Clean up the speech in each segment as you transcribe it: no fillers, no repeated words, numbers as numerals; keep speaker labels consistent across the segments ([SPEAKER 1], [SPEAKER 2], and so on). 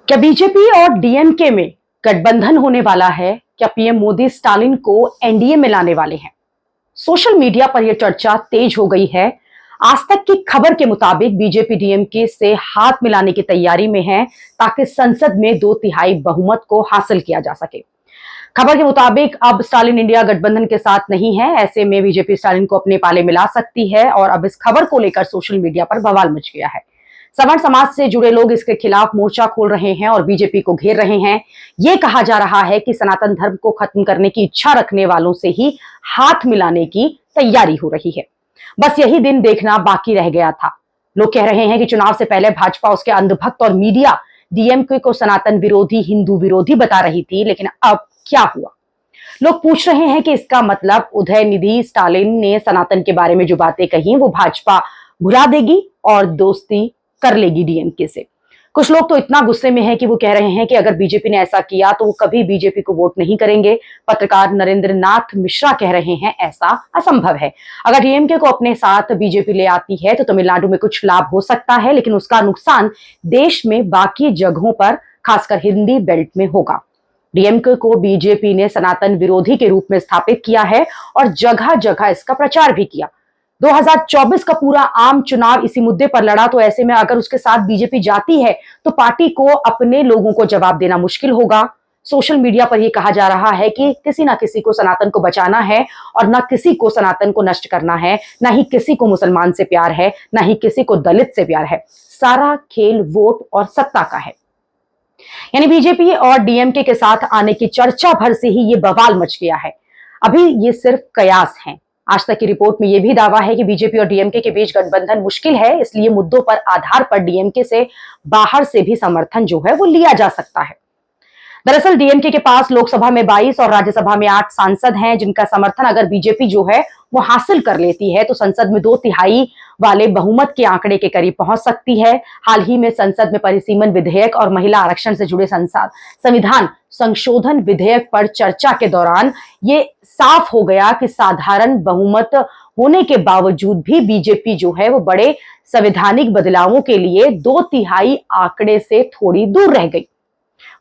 [SPEAKER 1] क्या बीजेपी और डीएमके में गठबंधन होने वाला है? क्या पीएम मोदी स्टालिन को एनडीए में लाने वाले हैं? सोशल मीडिया पर यह चर्चा तेज हो गई है। आज तक की खबर के मुताबिक बीजेपी डीएमके से हाथ मिलाने की तैयारी में है ताकि संसद में 2/3 बहुमत को हासिल किया जा सके। खबर के मुताबिक अब स्टालिन इंडिया गठबंधन के साथ नहीं है। ऐसे में बीजेपी स्टालिन को अपने पाले मिला सकती है और अब इस खबर को लेकर सोशल मीडिया पर बवाल मच गया है। सवर्ण समाज से जुड़े लोग इसके खिलाफ मोर्चा खोल रहे हैं और बीजेपी को घेर रहे हैं। यह कहा जा रहा है कि सनातन धर्म को खत्म करने की इच्छा रखने वालों से ही हाथ मिलाने की तैयारी हो रही है। बस यही दिन देखना बाकी रह गया था। लोग कह रहे हैं कि चुनाव से पहले भाजपा, उसके अंधभक्त और मीडिया डीएमके को सनातन विरोधी, हिंदू विरोधी बता रही थी, लेकिन अब क्या हुआ? लोग पूछ रहे हैं कि इसका मतलब उदयनिधि स्टालिन ने सनातन के बारे में जो बातें कही वो भाजपा भुला देगी और दोस्ती कर लेगी डीएमके से। कुछ लोग तो इतना गुस्से में हैं कि वो कह रहे हैं कि अगर बीजेपी ने ऐसा किया तो वो कभी बीजेपी को वोट नहीं करेंगे। पत्रकार नरेंद्र नाथ मिश्रा कह रहे हैं ऐसा असंभव है। अगर डीएमके को अपने साथ बीजेपी ले आती है तो तमिलनाडु में कुछ लाभ हो सकता है, लेकिन उसका नुकसान देश में बाकी जगहों पर, खासकर हिंदी बेल्ट में होगा। डीएमके को बीजेपी ने सनातन विरोधी के रूप में स्थापित किया है और जगह जगह इसका प्रचार भी किया। 2024 का पूरा आम चुनाव इसी मुद्दे पर लड़ा, तो ऐसे में अगर उसके साथ बीजेपी जाती है तो पार्टी को अपने लोगों को जवाब देना मुश्किल होगा। सोशल मीडिया पर यह कहा जा रहा है कि किसी ना किसी को सनातन को बचाना है और ना किसी को सनातन को नष्ट करना है, ना ही किसी को मुसलमान से प्यार है, ना ही किसी को दलित से प्यार है। सारा खेल वोट और सत्ता का है। यानी बीजेपी और डीएमके के साथ आने की चर्चा भर से ही ये बवाल मच गया है। अभी ये सिर्फ कयास हैं। आज तक की रिपोर्ट में यह भी दावा है कि बीजेपी और डीएमके के बीच गठबंधन मुश्किल है, इसलिए मुद्दों पर आधार पर डीएमके से बाहर से भी समर्थन जो है वो लिया जा सकता है। दरअसल डीएमके के पास लोकसभा में 22 और राज्यसभा में 8 सांसद हैं, जिनका समर्थन अगर बीजेपी जो है वो हासिल कर लेती है तो संसद में 2/3 वाले बहुमत के आंकड़े के करीब पहुंच सकती है। हाल ही में संसद में परिसीमन विधेयक और महिला आरक्षण से जुड़े संविधान संशोधन विधेयक पर चर्चा के दौरान ये साफ हो गया कि साधारण बहुमत होने के बावजूद भी बीजेपी जो है वो बड़े संवैधानिक बदलावों के लिए 2/3 आंकड़े से थोड़ी दूर रह गई।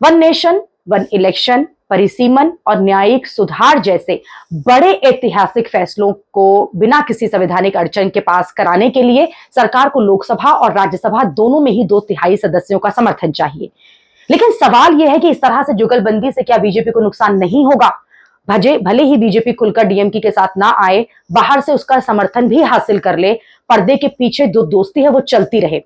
[SPEAKER 1] वन नेशन वन इलेक्शन, परिसीमन और न्यायिक सुधार जैसे बड़े ऐतिहासिक फैसलों को बिना किसी संवैधानिक अड़चन के पास कराने के लिए सरकार को लोकसभा और राज्यसभा दोनों में ही 2/3 सदस्यों का समर्थन चाहिए। लेकिन सवाल यह है कि इस तरह से जुगलबंदी से क्या बीजेपी को नुकसान नहीं होगा? भले ही बीजेपी खुलकर डीएमके के साथ ना आए, बाहर से उसका समर्थन भी हासिल कर ले, पर्दे के पीछे जो दोस्ती है वो चलती रहे,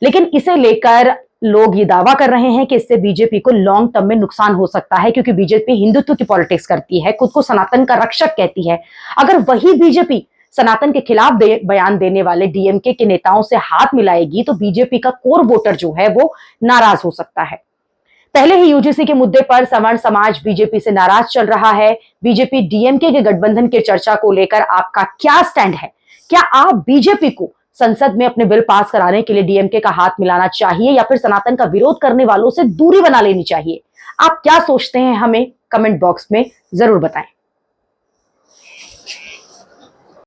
[SPEAKER 1] लेकिन इसे लेकर लोग ये दावा कर रहे हैं कि इससे बीजेपी को लॉन्ग टर्म में नुकसान हो सकता है, क्योंकि बीजेपी हिंदुत्व की पॉलिटिक्स करती है, खुद को सनातन का रक्षक कहती है। अगर वही बीजेपी सनातन के खिलाफ बयान देने वाले डीएमके के नेताओं से हाथ मिलाएगी तो बीजेपी का कोर वोटर जो है वो नाराज हो सकता है। पहले ही यूजीसी के मुद्दे पर सवर्ण समाज बीजेपी से नाराज चल रहा है। बीजेपी डीएमके के गठबंधन की चर्चा को लेकर आपका क्या स्टैंड है? क्या आप बीजेपी को संसद में अपने बिल पास कराने के लिए डीएमके का हाथ मिलाना चाहिए या फिर सनातन का विरोध करने वालों से दूरी बना लेनी चाहिए? आप क्या सोचते हैं? हमें कमेंट बॉक्स में जरूर बताएं।